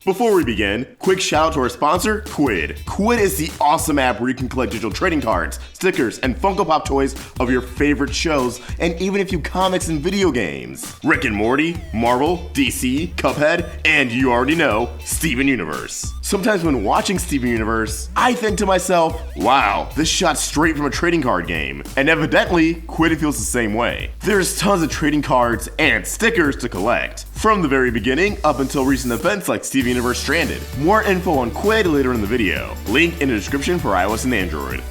Before we begin, quick shout out to our sponsor, Quid. Quid is the awesome app where you can collect digital trading cards, stickers, and Funko Pop toys of your favorite shows, and even a few comics and video games. Rick and Morty, Marvel, DC, Cuphead, and you already know, Steven Universe. Sometimes when watching Steven Universe, I think to myself, wow, this shot straight from a trading card game. And evidently, Quid feels the same way. There's tons of trading cards and stickers to collect, from the very beginning up until recent events like Steven Universe Stranded. More info on Quid later in the video. Link in the description for iOS and Android.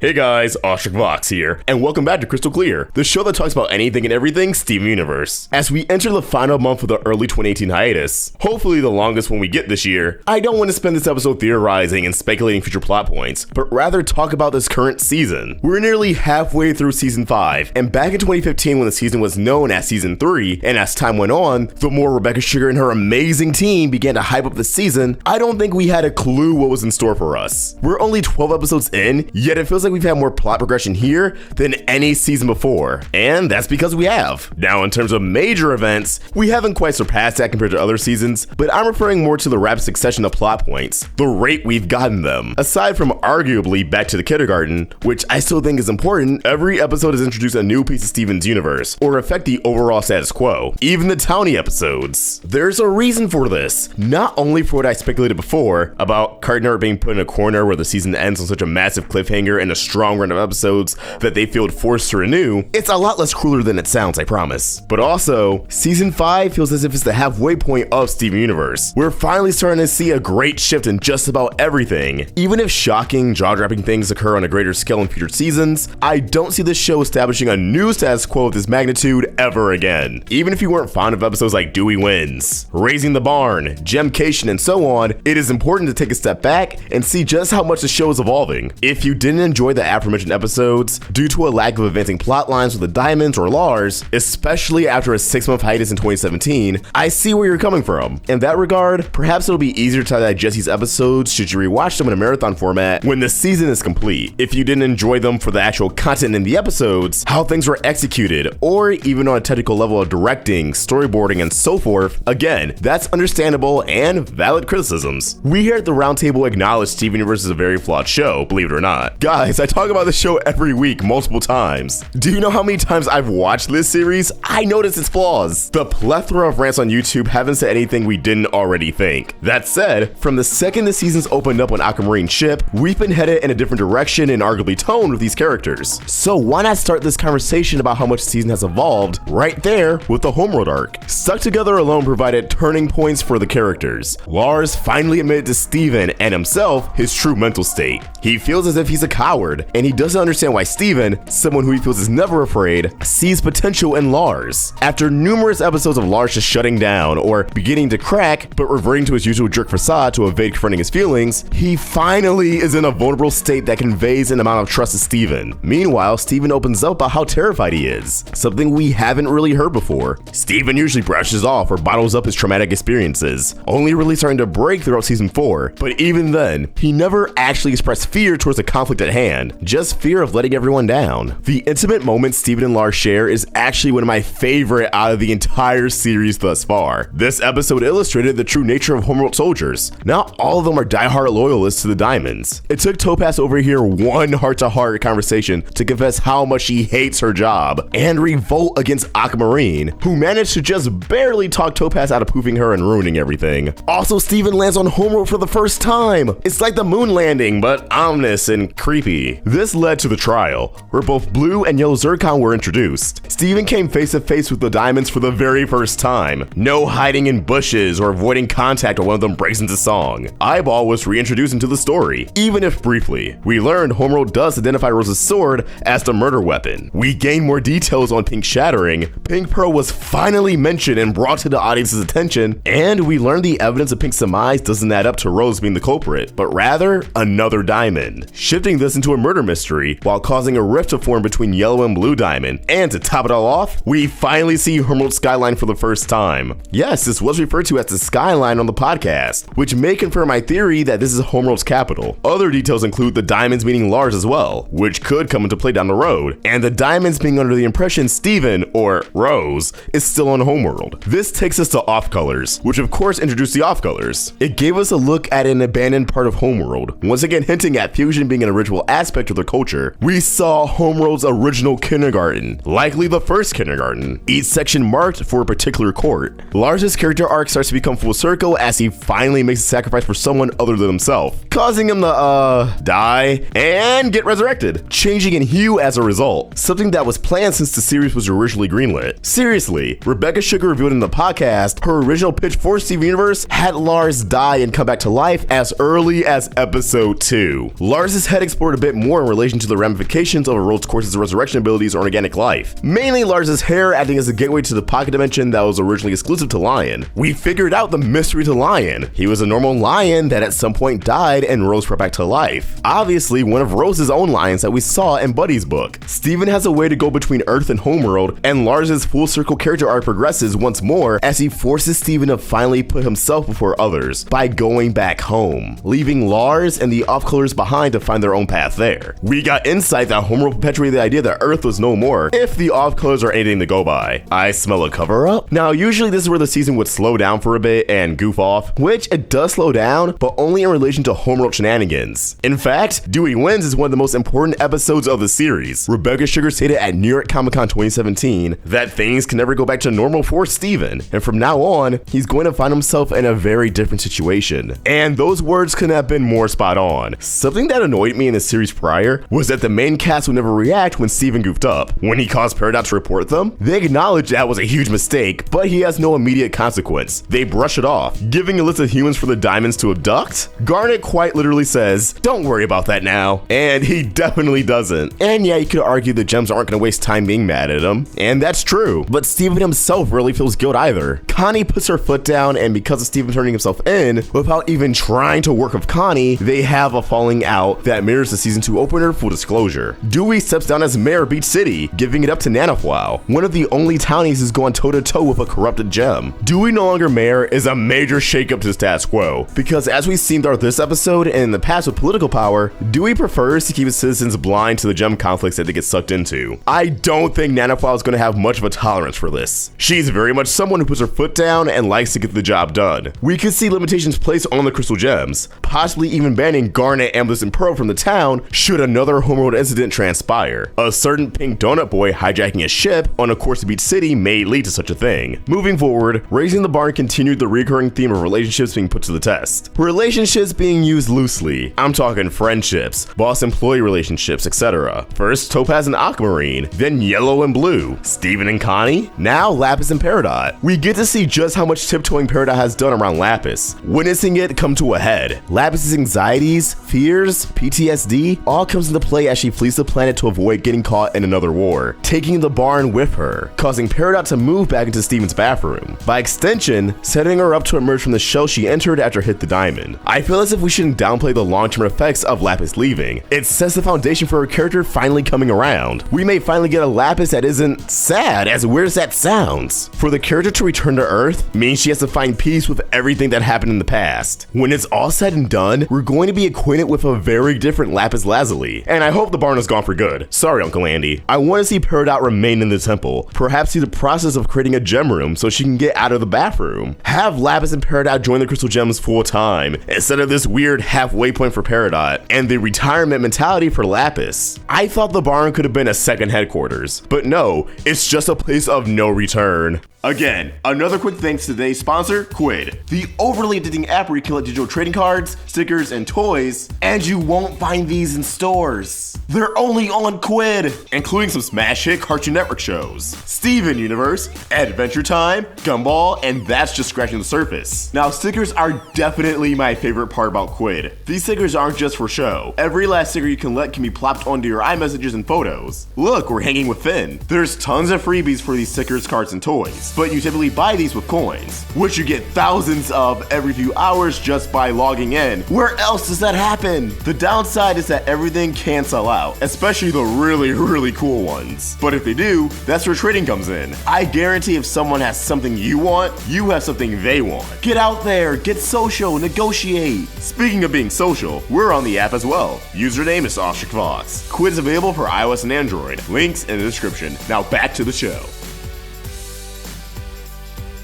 Hey guys, AwestruckVox here, and welcome back to Crystal Clear, the show that talks about anything and everything Steven Universe. As we enter the final month of the early 2018 hiatus, hopefully the longest one we get this year, I don't want to spend this episode theorizing and speculating future plot points, but rather talk about this current season. We're nearly halfway through Season 5, and back in 2015 when the season was known as Season 3, and as time went on, the more Rebecca Sugar and her amazing team began to hype up the season, I don't think we had a clue what was in store for us. We're only 12 episodes in, yet it feels like we've had more plot progression here than any season before, and that's because we have. Now, in terms of major events, we haven't quite surpassed that compared to other seasons, but I'm referring more to the rapid succession of plot points, the rate we've gotten them. Aside from arguably Back to the Kindergarten, which I still think is important, every episode has introduced a new piece of Steven's universe, or affect the overall status quo, even the Townie episodes. There's a reason for this, not only for what I speculated before, about Gardner being put in a corner where the season ends on such a massive cliffhanger and a strong run of episodes that they feel forced to renew. It's a lot less crueler than it sounds, I promise. But also, Season 5 feels as if it's the halfway point of Steven Universe. We're finally starting to see a great shift in just about everything. Even if shocking, jaw-dropping things occur on a greater scale in future seasons, I don't see this show establishing a new status quo of this magnitude ever again. Even if you weren't fond of episodes like Dewey Wins, Raising the Barn, Gemcation, and so on, it is important to take a step back and see just how much the show is evolving. If you didn't enjoy the aforementioned episodes due to a lack of advancing plot lines with the Diamonds or Lars, especially after a 6-month hiatus in 2017, I see where you're coming from. In that regard, perhaps it'll be easier to digest these episodes should you rewatch them in a marathon format when the season is complete. If you didn't enjoy them for the actual content in the episodes, how things were executed, or even on a technical level of directing, storyboarding, and so forth, again, that's understandable and valid criticisms. We here at the Roundtable acknowledge Steven Universe is a very flawed show, believe it or not. Guys, I talk about the show every week, multiple times. Do you know how many times I've watched this series? I notice its flaws. The plethora of rants on YouTube haven't said anything we didn't already think. That said, from the second the season's opened up on Aquamarine's ship, we've been headed in a different direction and arguably tone with these characters. So why not start this conversation about how much the season has evolved right there with the Homeworld arc? Stuck Together alone provided turning points for the characters. Lars finally admitted to Steven and himself his true mental state. He feels as if he's a coward, and he doesn't understand why Steven, someone who he feels is never afraid, sees potential in Lars. After numerous episodes of Lars just shutting down or beginning to crack, but reverting to his usual jerk facade to evade confronting his feelings, he finally is in a vulnerable state that conveys an amount of trust to Steven. Meanwhile, Steven opens up about how terrified he is, something we haven't really heard before. Steven usually brushes off or bottles up his traumatic experiences, only really starting to break throughout season 4. But even then, he never actually expressed fear towards the conflict at hand, just fear of letting everyone down. The intimate moments Steven and Lars share is actually one of my favorite out of the entire series thus far. This episode illustrated the true nature of Homeworld soldiers. Not all of them are diehard loyalists to the Diamonds. It took Topaz over here one heart-to-heart conversation to confess how much she hates her job and revolt against Aquamarine, who managed to just barely talk Topaz out of poofing her and ruining everything. Also, Steven lands on Homeworld for the first time. It's like the moon landing, but ominous and creepy. This led to the trial, where both Blue and Yellow Zircon were introduced. Steven came face to face with the Diamonds for the very first time. No hiding in bushes or avoiding contact when one of them breaks into song. Eyeball was reintroduced into the story, even if briefly. We learned Homeworld does identify Rose's sword as the murder weapon. We gained more details on Pink shattering. Pink Pearl was finally mentioned and brought to the audience's attention, and we learned the evidence of Pink's demise doesn't add up to Rose being the culprit, but rather another diamond. Shifting this into into a murder mystery while causing a rift to form between Yellow and Blue Diamond. And to top it all off, we finally see Homeworld's skyline for the first time. Yes, this was referred to as the skyline on the podcast, which may confirm my theory that this is Homeworld's capital. Other details include the diamonds meaning Lars as well, which could come into play down the road, and the diamonds being under the impression Steven, or Rose, is still on Homeworld. This takes us to Off Colors, which of course introduced the Off Colors. It gave us a look at an abandoned part of Homeworld, once again hinting at fusion being an original aspect of their culture. We saw Homeworld's original kindergarten, likely the first kindergarten, each section marked for a particular court. Lars' character arc starts to become full circle as he finally makes a sacrifice for someone other than himself, causing him to die and get resurrected, changing in hue as a result, something that was planned since the series was originally greenlit. Seriously, Rebecca Sugar revealed in the podcast her original pitch for Steven Universe had Lars die and come back to life as early as episode 2. Lars' head explored a bit more in relation to the ramifications of a Rose Quartz's resurrection abilities or organic life, mainly Lars' hair acting as a gateway to the pocket dimension that was originally exclusive to Lion. We figured out the mystery to Lion. He was a normal lion that at some point died and Rose brought back to life. Obviously one of Rose's own lions that we saw in Buddy's book. Steven has a way to go between Earth and Homeworld, and Lars' full circle character arc progresses once more as he forces Steven to finally put himself before others by going back home, leaving Lars and the Off Colors behind to find their own path there. We got insight that Homeworld perpetuated the idea that Earth was no more if the Off Colors are anything to go by. I smell a cover up. Now usually this is where the season would slow down for a bit and goof off, which it does slow down, but only in relation to Homeworld shenanigans. In fact, Dewey Wins is one of the most important episodes of the series. Rebecca Sugar stated at New York Comic Con 2017 that things can never go back to normal for Steven, and from now on, he's going to find himself in a very different situation. And those words couldn't have been more spot on. Something that annoyed me in the series prior was that the main cast would never react when Steven goofed up. When he caused Peridot to report them, they acknowledge that was a huge mistake, but he has no immediate consequence. They brush it off, giving a list of humans for the diamonds to abduct. Garnet quite literally says, "Don't worry about that now," and he definitely doesn't. And yeah, you could argue the gems aren't gonna waste time being mad at him, and that's true, but Steven himself rarely feels guilt either. Connie puts her foot down, and because of Steven turning himself in, without even trying to work with Connie, they have a falling out that mirrors the season 2 opener. Full disclosure, Dewey steps down as mayor of Beach City, giving it up to Nanaflow, one of the only townies who's gone toe-to-toe with a corrupted gem. Dewey no longer mayor is a major shakeup to the status quo, because as we've seen throughout this episode and in the past with political power, Dewey prefers to keep his citizens blind to the gem conflicts that they get sucked into. I don't think Nanaflow is going to have much of a tolerance for this. She's very much someone who puts her foot down and likes to get the job done. We could see limitations placed on the crystal gems, possibly even banning Garnet, Amethyst, and Pearl from the town should another Homeworld incident transpire. A certain pink donut boy hijacking a ship on a course to Beach City may lead to such a thing. Moving forward, Raising the Barn continued the recurring theme of relationships being put to the test. Relationships being used loosely. I'm talking friendships, boss-employee relationships, etc. First, Topaz and Aquamarine, then Yellow and Blue, Steven and Connie, now Lapis and Peridot. We get to see just how much tiptoeing Peridot has done around Lapis, witnessing it come to a head. Lapis's anxieties, fears, PTSD, all comes into play as she flees the planet to avoid getting caught in another war, taking the barn with her, causing Peridot to move back into Steven's bathroom. By extension, setting her up to emerge from the shell she entered after hit the diamond. I feel as if we shouldn't downplay the long-term effects of Lapis leaving. It sets the foundation for her character finally coming around. We may finally get a Lapis that isn't sad, as weird as that sounds. For the character to return to Earth means she has to find peace with everything that happened in the past. When it's all said and done, we're going to be acquainted with a very different Lapis Lazuli, and I hope the barn is gone for good. Sorry, Uncle Andy. I want to see Peridot remain in the temple, perhaps see the process of creating a gem room so she can get out of the bathroom. Have Lapis and Peridot join the crystal gems full time, instead of this weird halfway point for Peridot, and the retirement mentality for Lapis. I thought the barn could have been a second headquarters, but no, it's just a place of no return. Again, another quick thanks to today's sponsor, Quid, the overly addicting app where you collect digital trading cards, stickers, and toys, and you won't find these in stores. They're only on Quid, including some smash hit Cartoon Network shows, Steven Universe, Adventure Time, Gumball, and that's just scratching the surface. Now, stickers are definitely my favorite part about Quid. These stickers aren't just for show. Every last sticker you can let can be plopped onto your iMessages and photos. Look, we're hanging with Finn. There's tons of freebies for these stickers, cards, and toys. But you typically buy these with coins, which you get thousands of every few hours just by logging in. Where else does that happen? The downside is that that everything can't sell out, especially the really cool ones. But if they do, that's where trading comes in. I guarantee if someone has something you want, you have something they want. Get out there, get social, negotiate. Speaking of being social, we're on the app as well. Username is AwestruckVox. Quiz available for iOS and Android. Links in the description. Now back to the show.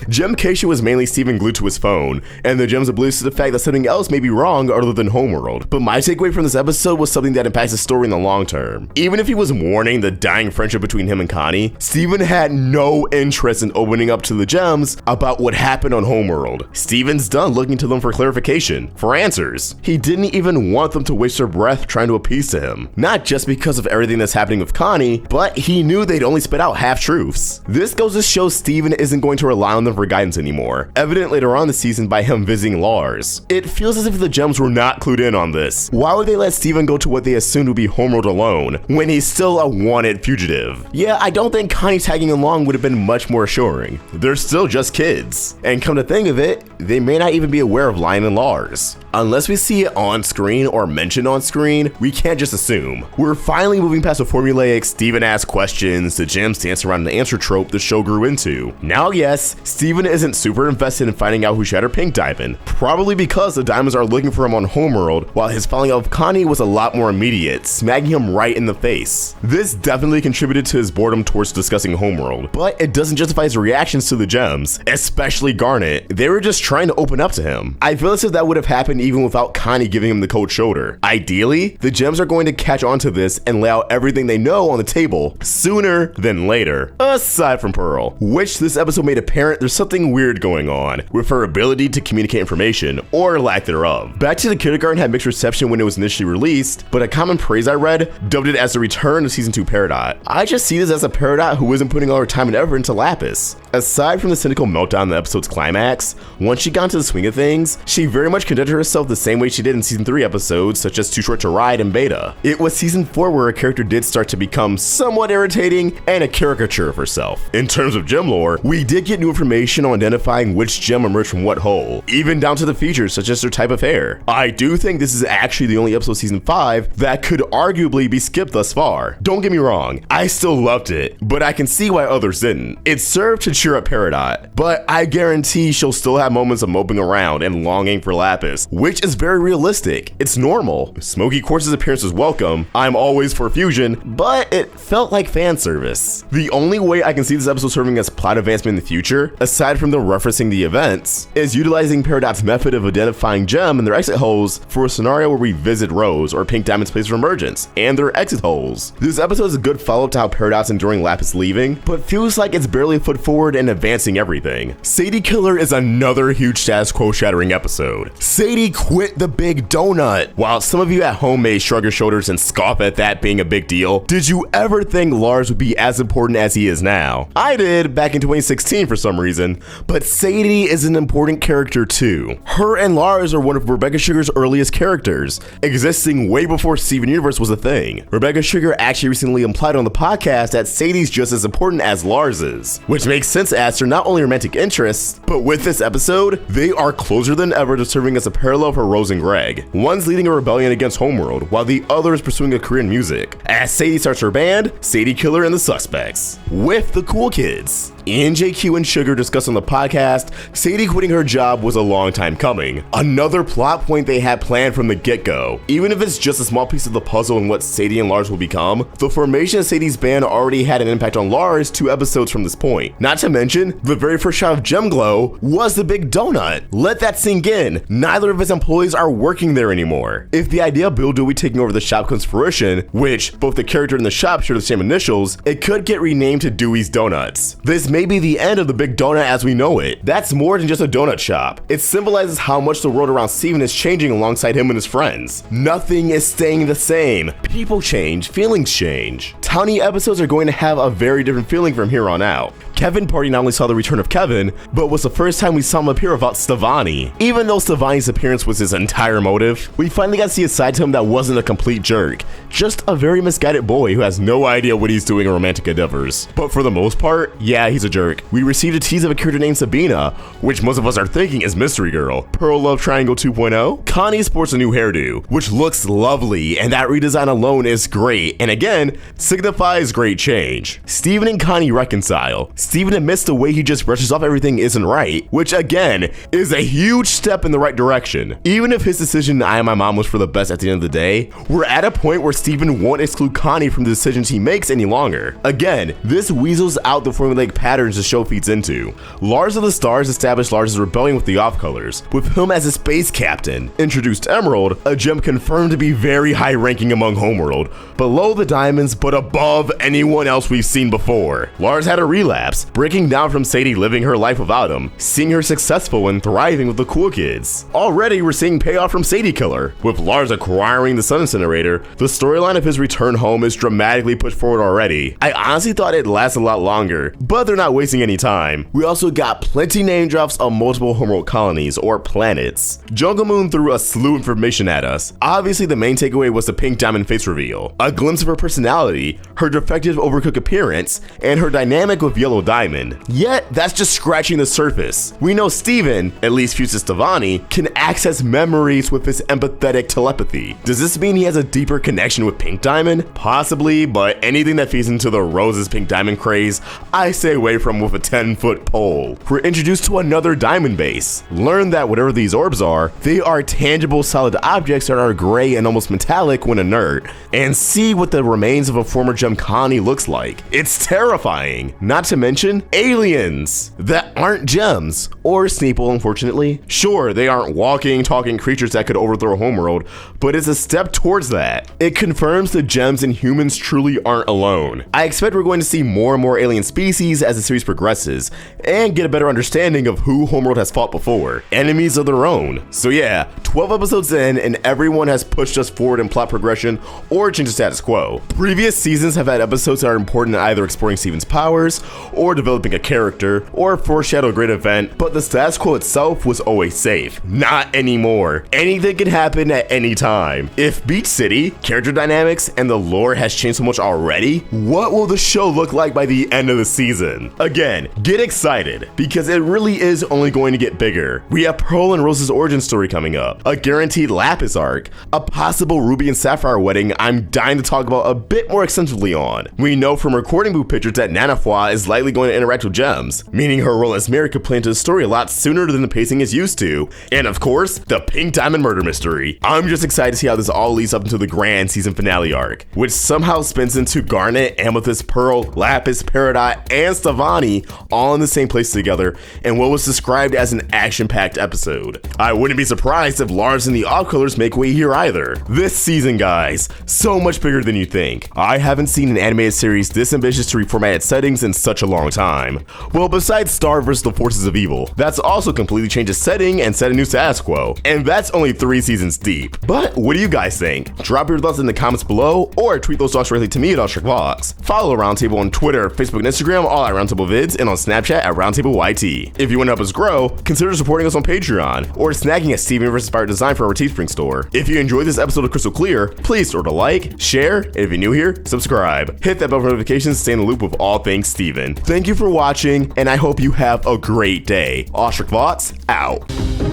Gem Keisha was mainly Steven glued to his phone, and the Gem's oblivious to the fact that something else may be wrong other than Homeworld. But my takeaway from this episode was something that impacts the story in the long term. Even if he was mourning the dying friendship between him and Connie, Steven had no interest in opening up to the Gems about what happened on Homeworld. Steven's done looking to them for clarification, for answers. He didn't even want them to waste their breath trying to appease to him. Not just because of everything that's happening with Connie, but he knew they'd only spit out half-truths. This goes to show Steven isn't going to rely on them for guidance anymore, evident later on in the season by him visiting Lars. It feels as if the Gems were not clued in on this. Why would they let Steven go to what they assumed would be Homeworld alone, when he's still a wanted fugitive? Yeah, I don't think Connie tagging along would have been much more assuring. They're still just kids. And come to think of it, they may not even be aware of Lion and Lars. Unless we see it on screen or mentioned on screen, we can't just assume. We're finally moving past the formulaic Steven asks questions, the Gems dance around an answer trope the show grew into. Now yes, Steven isn't super invested in finding out who shattered Pink Diamond, probably because the Diamonds are looking for him on Homeworld, while his falling out of Connie was a lot more immediate, smacking him right in the face. This definitely contributed to his boredom towards discussing Homeworld, but it doesn't justify his reactions to the Gems, especially Garnet. They were just trying to open up to him. I feel as if that would have happened even without Connie giving him the cold shoulder. Ideally, the Gems are going to catch on to this and lay out everything they know on the table sooner than later, aside from Pearl, which this episode made apparent there's something weird going on with her ability to communicate information, or lack thereof. Back to the Kindergarten had mixed reception when it was initially released, but a common praise I read dubbed it as the return of Season 2 Peridot. I just see this as a Peridot who isn't putting all her time and effort into Lapis. Aside from the cynical meltdown in the episode's climax, once she got into the swing of things, she very much conducted herself the same way she did in Season 3 episodes such as Too Short to Ride and Beta. It was Season 4 where her character did start to become somewhat irritating and a caricature of herself. In terms of gem lore, we did get new information on identifying which gem emerged from what hole, even down to the features such as their type of hair. I do think this is actually the only episode of Season 5 that could arguably be skipped thus far. Don't get me wrong, I still loved it, but I can see why others didn't. It served to cheer up Peridot, but I guarantee she'll still have moments of moping around and longing for Lapis, which is very realistic. It's normal. Smoky Quartz's appearance was welcome. I'm always for fusion, but it felt like fan service. The only way I can see this episode serving as plot advancement in the future, aside from them referencing the events, is utilizing Peridot's method of identifying Gem and their exit holes for a scenario where we visit Rose or Pink Diamond's place of emergence and their exit holes. This episode is a good follow-up to how Peridot's enduring Lapis leaving, but feels like it's barely a foot forward and advancing everything. Sadie Killer is another huge status quo shattering episode. Sadie quit the big donut. While some of you at home may shrug your shoulders and scoff at that being a big deal, did you ever think Lars would be as important as he is now? I did back in 2016 for some reason, but Sadie is an important character too. Her and Lars are one of Rebecca Sugar's earliest characters, existing way before Steven Universe was a thing. Rebecca Sugar actually recently implied on the podcast that Sadie's just as important as Lars is, which makes sense as they're not only romantic interests, but with this episode, they are closer than ever to serving as a parallel for Rose and Greg. One's leading a rebellion against Homeworld, while the other is pursuing a career in music. As Sadie starts her band, Sadie Killer and the Suspects, with the cool kids. Ian, JQ, and Sugar discussed on the podcast, Sadie quitting her job was a long time coming. Another plot point they had planned from the get-go. Even if it's just a small piece of the puzzle in what Sadie and Lars will become, the formation of Sadie's band already had an impact on Lars 2 episodes from this point. Not to mention, the very first shot of Gem Glow was the big donut. Let that sink in. Neither of his employees are working there anymore. If the idea of Bill Dewey taking over the shop comes to fruition, which both the character and the shop share the same initials, it could get renamed to Dewey's Donuts. This may be the end of the big donut as we know it. That's more than just a donut shop. It symbolizes how much the world around Steven is changing alongside him and his friends. Nothing is staying the same. People change, feelings change. Townie episodes are going to have a very different feeling from here on out. Kevin Party not only saw the return of Kevin, but was the first time we saw him appear without Stevani. Even though Stevani's appearance was his entire motive, we finally got to see a side to him that wasn't a complete jerk. Just a very misguided boy who has no idea what he's doing in romantic endeavors. But for the most part, yeah, he's a jerk, we received a tease of a character named Sabina, which most of us are thinking is Mystery Girl. Pearl Love Triangle 2.0. Connie sports a new hairdo, which looks lovely, and that redesign alone is great, and again, signifies great change. Steven and Connie reconcile. Steven admits the way he just brushes off everything isn't right, which again, is a huge step in the right direction. Even if his decision to I Am My Mom was for the best at the end of the day, we're at a point where Steven won't exclude Connie from the decisions he makes any longer. Again, this weasels out the formulaic patterns the show feeds into. Lars of the Stars established Lars' rebellion with the off-colors, with him as a space captain. Introduced Emerald, a gem confirmed to be very high-ranking among Homeworld, below the Diamonds but above anyone else we've seen before. Lars had a relapse, breaking down from Sadie living her life without him, seeing her successful and thriving with the cool kids. Already we're seeing payoff from Sadie Killer. With Lars acquiring the Sun Incinerator, the storyline of his return home is dramatically pushed forward already. I honestly thought it'd last a lot longer, but they're not wasting any time. We also got plenty name drops on multiple Homeworld colonies, or planets. Jungle Moon threw a slew of information at us. Obviously the main takeaway was the Pink Diamond face reveal, a glimpse of her personality, her defective overcooked appearance, and her dynamic with Yellow Diamond. Yet, that's just scratching the surface. We know Steven, at least Fuses Stevani, can access memories with his empathetic telepathy. Does this mean he has a deeper connection with Pink Diamond? Possibly, but anything that feeds into the Rose's Pink Diamond craze, I stay away from with a 10-foot pole. We're introduced to another diamond base. Learn that whatever these orbs are, they are tangible solid objects that are gray and almost metallic when inert, and see what the remains of a former gem Connie looks like. It's terrifying. Not to mention aliens that aren't gems, or Sneeple unfortunately. Sure, they aren't walking, talking creatures that could overthrow Homeworld, but it's a step towards that. It confirms the gems and humans truly aren't alone. I expect we're going to see more and more alien species as the series progresses, and get a better understanding of who Homeworld has fought before, enemies of their own. So yeah, 12 episodes in, and everyone has pushed us forward in plot progression or changed the status quo. Previous seasons have had episodes that are important in either exploring Steven's powers, or developing a character, or foreshadow a great event, but the status quo itself was always safe. Not anymore. Anything can happen at any time. If Beach City, character dynamics, and the lore has changed so much already, what will the show look like by the end of the season? Again, get excited, because it really is only going to get bigger. We have Pearl and Rose's origin story coming up, a guaranteed Lapis arc, a possible Ruby and Sapphire wedding I'm dying to talk about a bit more extensively on. We know from recording booth pictures that Nanafwa is likely going to interact with gems, meaning her role as Mary could play into the story a lot sooner than the pacing is used to. And of course, the Pink Diamond murder mystery. I'm just excited to see how this all leads up into the grand season finale arc, which somehow spins into Garnet, Amethyst, Pearl, Lapis, Peridot, and Stevani all in the same place together in what was described as an action-packed episode. I wouldn't be surprised if Lars and the Off-Colors make way here either. This season, guys, so much bigger than you think. I haven't seen an animated series this ambitious to reformat its settings in such a long time. Well, besides Star vs. the Forces of Evil, that's also completely changed its setting and set a new status quo, and that's only 3 seasons deep. But what do you guys think? Drop your thoughts in the comments below, or tweet those thoughts directly to me at AwestruckVox. Follow Roundtable on Twitter, Facebook, and Instagram, all at Roundtable Vids, and on Snapchat at RoundtableYT. If you want to help us grow, consider supporting us on Patreon, or snagging a Steven Universe inspired design for our Teespring store. If you enjoyed this episode of Crystal Clear, please throw it a like, share, and if you're new here, subscribe. Hit that bell for notifications to stay in the loop with all things Steven. Thank you for watching, and I hope you have a great day. AwestruckVox, out.